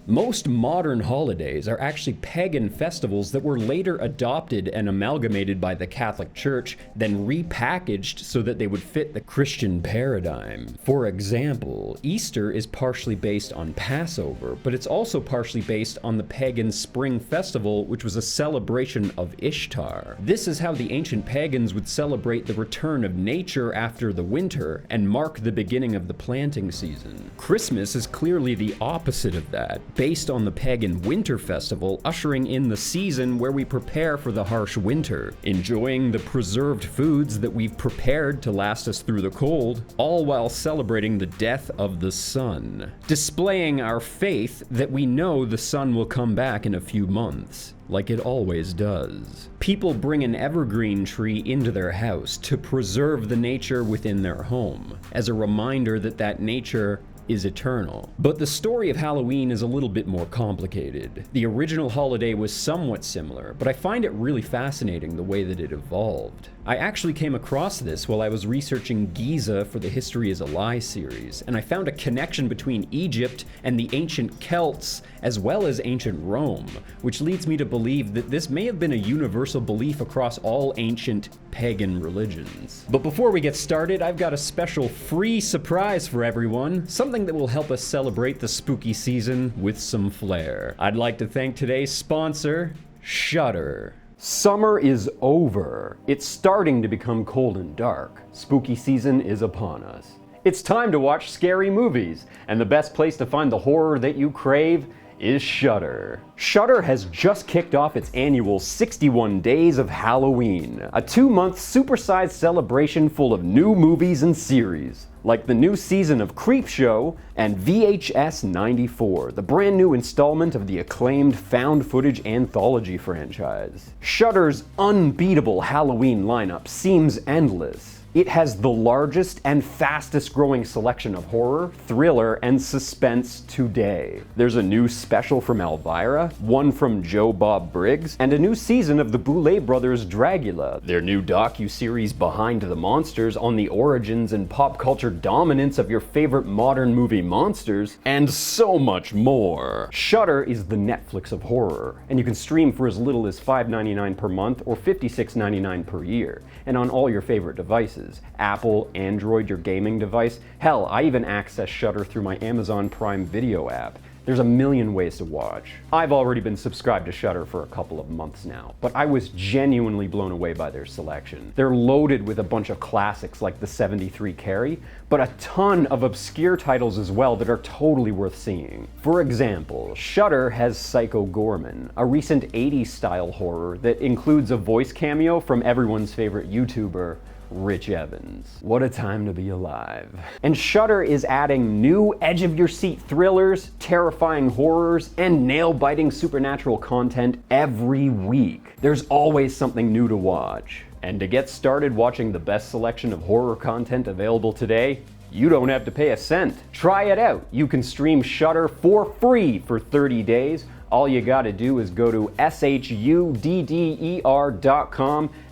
Most modern holidays are actually pagan festivals that were later adopted and amalgamated by the Catholic Church, then repackaged so that they would fit the Christian paradigm. For example, Easter is partially based on Passover, but it's also partially based on the pagan Spring Festival, which was a celebration of Ishtar. This is how the ancient pagans would celebrate the return of nature after the winter and mark the beginning of the planting season. Christmas is clearly the opposite of that, based on the pagan winter festival, ushering in the season where we prepare for the harsh winter, enjoying the preserved foods that we've prepared to last us through the cold, all while celebrating the death of the sun, displaying our faith that we know the sun will come back in a few months, like it always does. People bring an evergreen tree into their house to preserve the nature within their home, as a reminder that that nature is eternal. But the story of Halloween is a little bit more complicated. The original holiday was somewhat similar, but I find it really fascinating the way that it evolved. I actually came across this while I was researching Giza for the History is a Lie series, and I found a connection between Egypt and the ancient Celts as well as ancient Rome, which leads me to believe that this may have been a universal belief across all ancient pagan religions. But before we get started, I've got a special free surprise for everyone, something that will help us celebrate the spooky season with some flair. I'd like to thank today's sponsor, Shudder. Summer is over. It's starting to become cold and dark. Spooky season is upon us. It's time to watch scary movies, and the best place to find the horror that you crave is Shudder. Shudder has just kicked off its annual 61 Days of Halloween, a 2-month supersized celebration full of new movies and series, like the new season of Creepshow and VHS 94, the brand new installment of the acclaimed found footage anthology franchise. Shudder's unbeatable Halloween lineup seems endless. It has the largest and fastest growing selection of horror, thriller, and suspense today. There's a new special from Elvira, one from Joe Bob Briggs, and a new season of the Boulet Brothers' Dragula, their new docu-series Behind the Monsters on the origins and pop culture dominance of your favorite modern movie monsters, and so much more. Shudder is the Netflix of horror, and you can stream for as little as $5.99 per month or $56.99 per year, and on all your favorite devices. Apple, Android, your gaming device. Hell, I even access Shudder through my Amazon Prime Video app. There's a million ways to watch. I've already been subscribed to Shudder for a couple of months now, but I was genuinely blown away by their selection. They're loaded with a bunch of classics like The 73 Carrie, but a ton of obscure titles as well that are totally worth seeing. For example, Shudder has Psycho Gorman, a recent 80s style horror that includes a voice cameo from everyone's favorite YouTuber, Rich Evans. What a time to be alive. And Shudder is adding new edge-of-your-seat thrillers, terrifying horrors, and nail-biting supernatural content every week. There's always something new to watch. And to get started watching the best selection of horror content available today, you don't have to pay a cent. Try it out. You can stream Shudder for free for 30 days. All you gotta do is go to shudder.com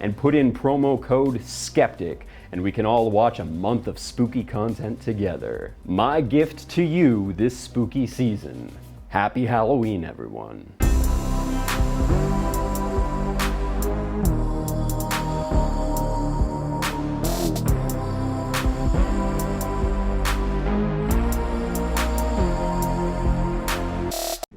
and put in promo code SKEPTIC, and we can all watch a month of spooky content together. My gift to you this spooky season. Happy Halloween, everyone.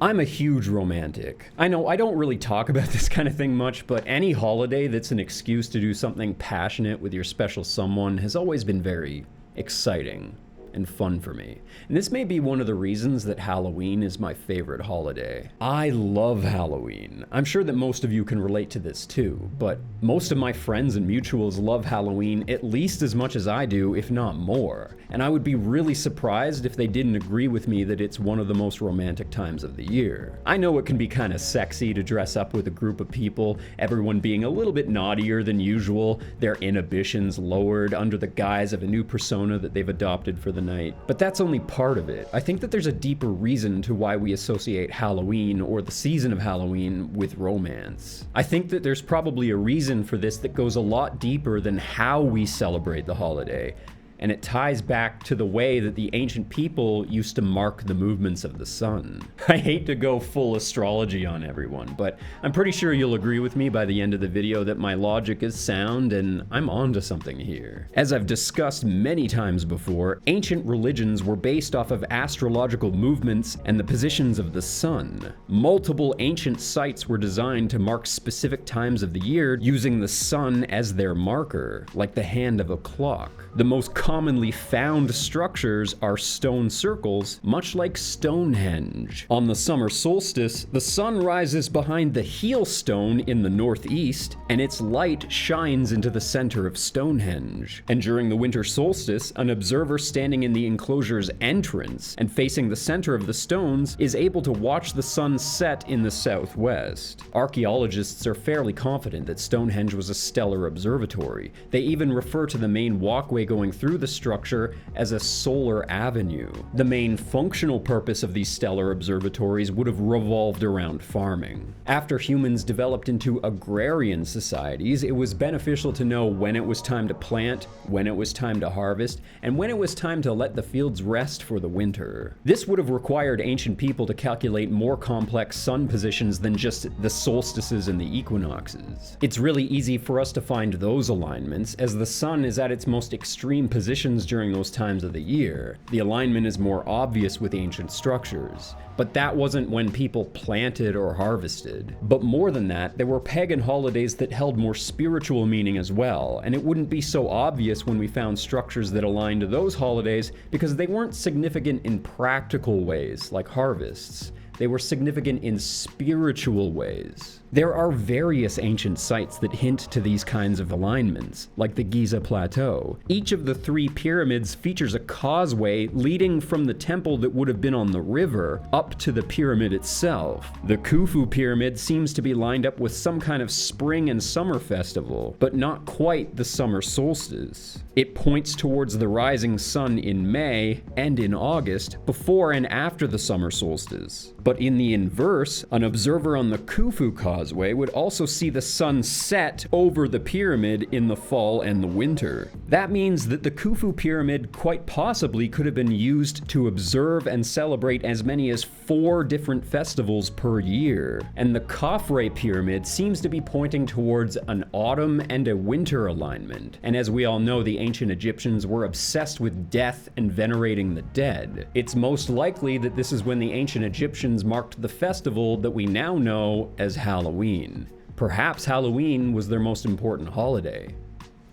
I'm a huge romantic. I know I don't really talk about this kind of thing much, but any holiday that's an excuse to do something passionate with your special someone has always been very exciting and fun for me. And this may be one of the reasons that Halloween is my favorite holiday. I love Halloween. I'm sure that most of you can relate to this too, but most of my friends and mutuals love Halloween at least as much as I do, if not more. And I would be really surprised if they didn't agree with me that it's one of the most romantic times of the year. I know it can be kind of sexy to dress up with a group of people, everyone being a little bit naughtier than usual, their inhibitions lowered under the guise of a new persona that they've adopted for the night. But that's only part of it. I think that there's a deeper reason to why we associate Halloween or the season of Halloween with romance. I think that there's probably a reason for this that goes a lot deeper than how we celebrate the holiday. and it ties back to the way that the ancient people used to mark the movements of the sun. I hate to go full astrology on everyone, but I'm pretty sure you'll agree with me by the end of the video that my logic is sound and I'm onto something here. As I've discussed many times before, ancient religions were based off of astrological movements and the positions of the sun. Multiple ancient sites were designed to mark specific times of the year using the sun as their marker, like the hand of a clock. The most commonly found structures are stone circles, much like Stonehenge. On the summer solstice, the sun rises behind the heel stone in the northeast, and its light shines into the center of Stonehenge. And during the winter solstice, an observer standing in the enclosure's entrance and facing the center of the stones is able to watch the sun set in the southwest. Archaeologists are fairly confident that Stonehenge was a stellar observatory. They even refer to the main walkway going through the structure as a solar avenue. The main functional purpose of these stellar observatories would have revolved around farming. After humans developed into agrarian societies, it was beneficial to know when it was time to plant, when it was time to harvest, and when it was time to let the fields rest for the winter. This would have required ancient people to calculate more complex sun positions than just the solstices and the equinoxes. It's really easy for us to find those alignments, as the sun is at its most extreme positions during those times of the year. The alignment is more obvious with ancient structures. But that wasn't when people planted or harvested. But more than that, there were pagan holidays that held more spiritual meaning as well, and it wouldn't be so obvious when we found structures that aligned to those holidays because they weren't significant in practical ways, like harvests. They were significant in spiritual ways. There are various ancient sites that hint to these kinds of alignments, like the Giza Plateau. Each of the 3 pyramids features a causeway leading from the temple that would have been on the river up to the pyramid itself. The Khufu pyramid seems to be lined up with some kind of spring and summer festival, but not quite the summer solstice. It points towards the rising sun in May and in August, before and after the summer solstice. But in the inverse, an observer on the Khufu causeway would also see the sun set over the pyramid in the fall and the winter. That means that the Khufu pyramid quite possibly could have been used to observe and celebrate as many as 4 different festivals per year. And the Khafre pyramid seems to be pointing towards an autumn and a winter alignment. And as we all know, the ancient Egyptians were obsessed with death and venerating the dead. It's most likely that this is when the ancient Egyptians marked the festival that we now know as Halloween. Perhaps Halloween was their most important holiday.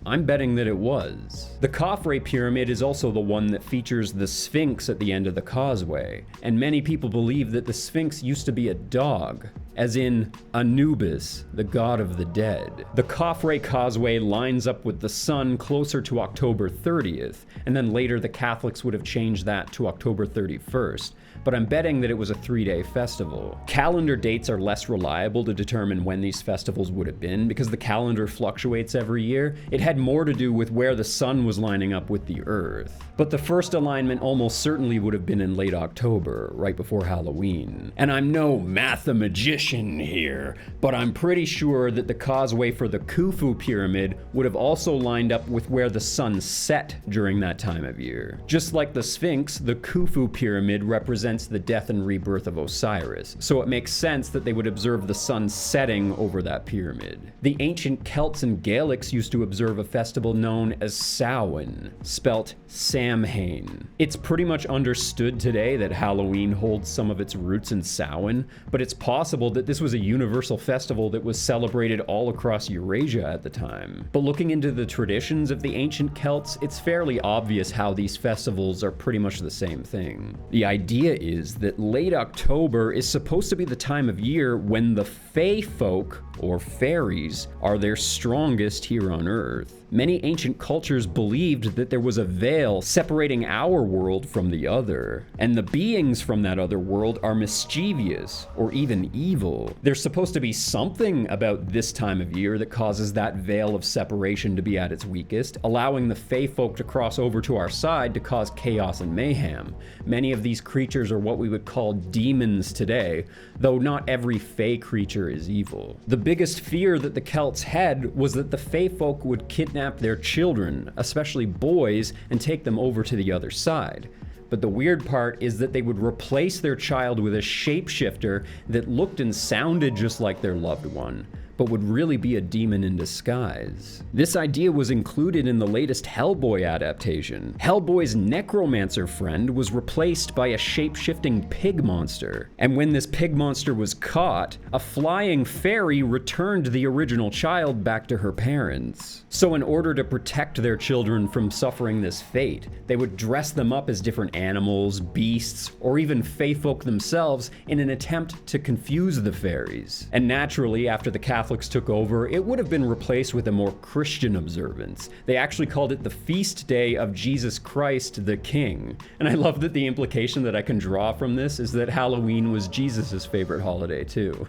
I'm betting that it was. The Khafre pyramid is also the one that features the Sphinx at the end of the causeway, and many people believe that the Sphinx used to be a dog, as in Anubis, the god of the dead. The Khafre causeway lines up with the sun closer to October 30th, and then later the Catholics would have changed that to October 31st. But I'm betting that it was a 3-day festival. Calendar dates are less reliable to determine when these festivals would have been because the calendar fluctuates every year. It had more to do with where the sun was lining up with the earth. But the first alignment almost certainly would have been in late October, right before Halloween. And I'm no mathematician here, but I'm pretty sure that the causeway for the Khufu pyramid would have also lined up with where the sun set during that time of year. Just like the Sphinx, the Khufu pyramid represents the death and rebirth of Osiris, so it makes sense that they would observe the sun setting over that pyramid. The ancient Celts and Gaelics used to observe a festival known as Samhain, spelt Samhain. It's pretty much understood today that Halloween holds some of its roots in Samhain, but it's possible that this was a universal festival that was celebrated all across Eurasia at the time. But looking into the traditions of the ancient Celts, it's fairly obvious how these festivals are pretty much the same thing. The idea is that late October is supposed to be the time of year when the Fae folk, or fairies, are their strongest here on Earth. Many ancient cultures believed that there was a veil separating our world from the other, and the beings from that other world are mischievous or even evil. There's supposed to be something about this time of year that causes that veil of separation to be at its weakest, allowing the Fae folk to cross over to our side to cause chaos and mayhem. Many of these creatures are what we would call demons today, though not every Fae creature is evil. The biggest fear that the Celts had was that the Fae folk would kidnap kidnap their children, especially boys, and take them over to the other side. But the weird part is that they would replace their child with a shapeshifter that looked and sounded just like their loved one, but would really be a demon in disguise. This idea was included in the latest Hellboy adaptation. Hellboy's necromancer friend was replaced by a shape-shifting pig monster, and when this pig monster was caught, a flying fairy returned the original child back to her parents. So in order to protect their children from suffering this fate, they would dress them up as different animals, beasts, or even feyfolk themselves in an attempt to confuse the fairies. And naturally, after the Catholics took over, it would have been replaced with a more Christian observance. They actually called it the Feast Day of Jesus Christ the King. And I love that the implication that I can draw from this is that Halloween was Jesus's favorite holiday too.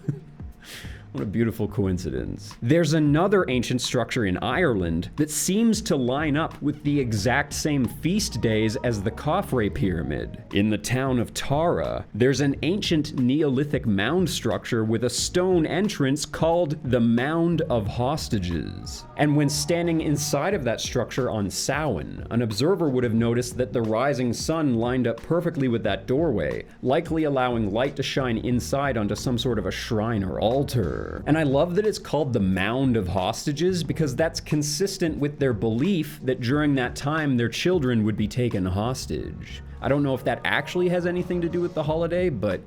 What a beautiful coincidence. There's another ancient structure in Ireland that seems to line up with the exact same feast days as the Khafre Pyramid. In the town of Tara, there's an ancient Neolithic mound structure with a stone entrance called the Mound of Hostages. And when standing inside of that structure on Samhain, an observer would have noticed that the rising sun lined up perfectly with that doorway, likely allowing light to shine inside onto some sort of a shrine or altar. And I love that it's called the Mound of Hostages because that's consistent with their belief that during that time their children would be taken hostage. I don't know if that actually has anything to do with the holiday, but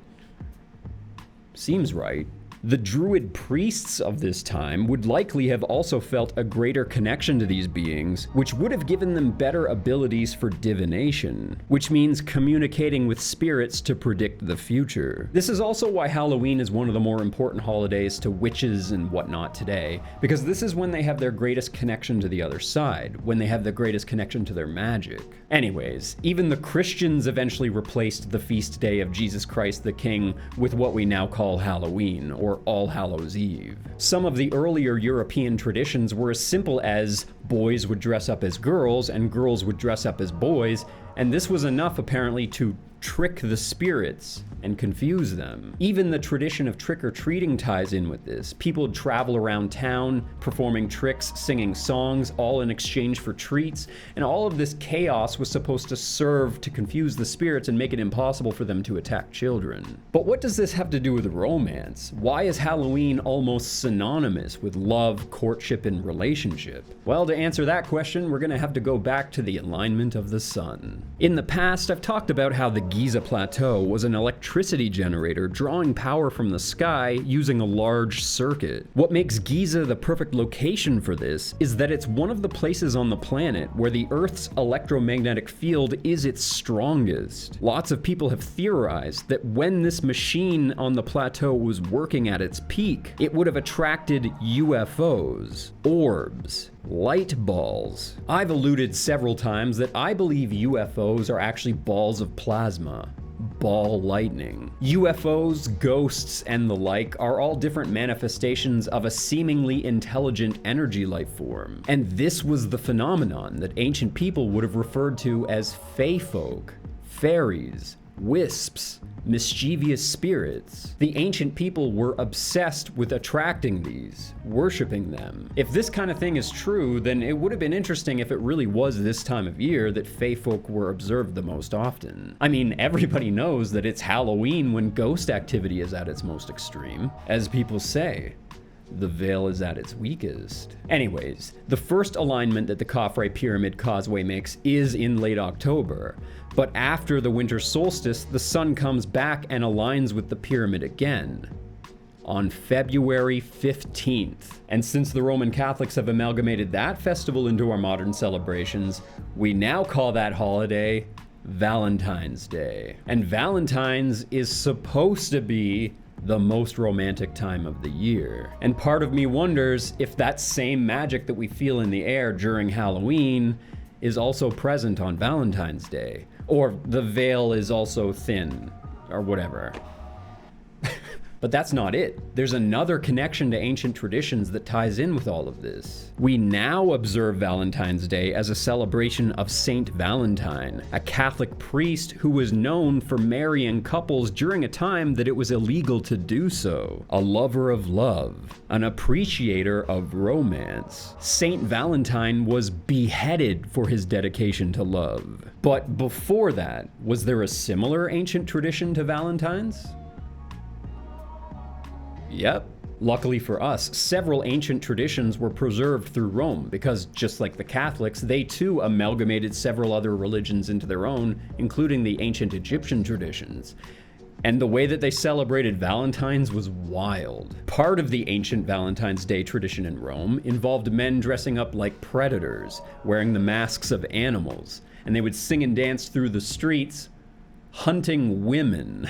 seems right. The Druid priests of this time would likely have also felt a greater connection to these beings, which would have given them better abilities for divination, which means communicating with spirits to predict the future. This is also why Halloween is one of the more important holidays to witches and whatnot today, because this is when they have their greatest connection to the other side, when they have the greatest connection to their magic. Anyways, even the Christians eventually replaced the feast day of Jesus Christ the King with what we now call Halloween, or All Hallows Eve. Some of the earlier European traditions were as simple as boys would dress up as girls and girls would dress up as boys, and this was enough apparently to trick the spirits and confuse them. Even the tradition of trick-or-treating ties in with this. People would travel around town, performing tricks, singing songs, all in exchange for treats, and all of this chaos was supposed to serve to confuse the spirits and make it impossible for them to attack children. But what does this have to do with romance? Why is Halloween almost synonymous with love, courtship, and relationship? Well, to answer that question, we're gonna have to go back to the alignment of the sun. In the past, I've talked about how the Giza Plateau was an electricity generator drawing power from the sky using a large circuit. What makes Giza the perfect location for this is that it's one of the places on the planet where the Earth's electromagnetic field is its strongest. Lots of people have theorized that when this machine on the plateau was working at its peak, it would have attracted UFOs, orbs, light balls. I've alluded several times that I believe UFOs are actually balls of plasma. Ball lightning. UFOs, ghosts, and the like are all different manifestations of a seemingly intelligent energy life form. And this was the phenomenon that ancient people would have referred to as feyfolk, fairies, wisps, mischievous spirits. The ancient people were obsessed with attracting these, worshipping them. If this kind of thing is true, then it would have been interesting if it really was this time of year that feyfolk were observed the most often. I mean, everybody knows that it's Halloween when ghost activity is at its most extreme. As people say, the veil is at its weakest. Anyways, the first alignment that the Khafre Pyramid Causeway makes is in late October, but after the winter solstice, the sun comes back and aligns with the pyramid again on February 15th. And since the Roman Catholics have amalgamated that festival into our modern celebrations, we now call that holiday Valentine's Day. And Valentine's is supposed to be the most romantic time of the year. And part of me wonders if that same magic that we feel in the air during Halloween is also present on Valentine's Day. Or the veil is also thin, or whatever. But that's not it. There's another connection to ancient traditions that ties in with all of this. We now observe Valentine's Day as a celebration of Saint Valentine, a Catholic priest who was known for marrying couples during a time that it was illegal to do so. A lover of love, an appreciator of romance. Saint Valentine was beheaded for his dedication to love. But before that, was there a similar ancient tradition to Valentine's? Yep. Luckily for us, several ancient traditions were preserved through Rome because, just like the Catholics, they too amalgamated several other religions into their own, including the ancient Egyptian traditions. And the way that they celebrated Valentine's was wild. Part of the ancient Valentine's Day tradition in Rome involved men dressing up like predators, wearing the masks of animals, and they would sing and dance through the streets, hunting women.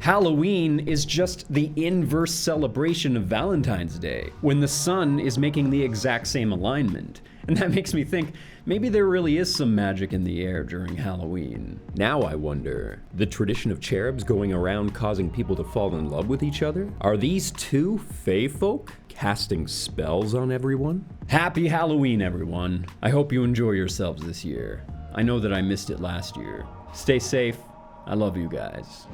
Halloween is just the inverse celebration of Valentine's Day, when the sun is making the exact same alignment. And that makes me think, maybe there really is some magic in the air during Halloween. Now I wonder, the tradition of cherubs going around causing people to fall in love with each other? Are these two fae folk casting spells on everyone? Happy Halloween, everyone. I hope you enjoy yourselves this year. I know that I missed it last year. Stay safe. I love you guys.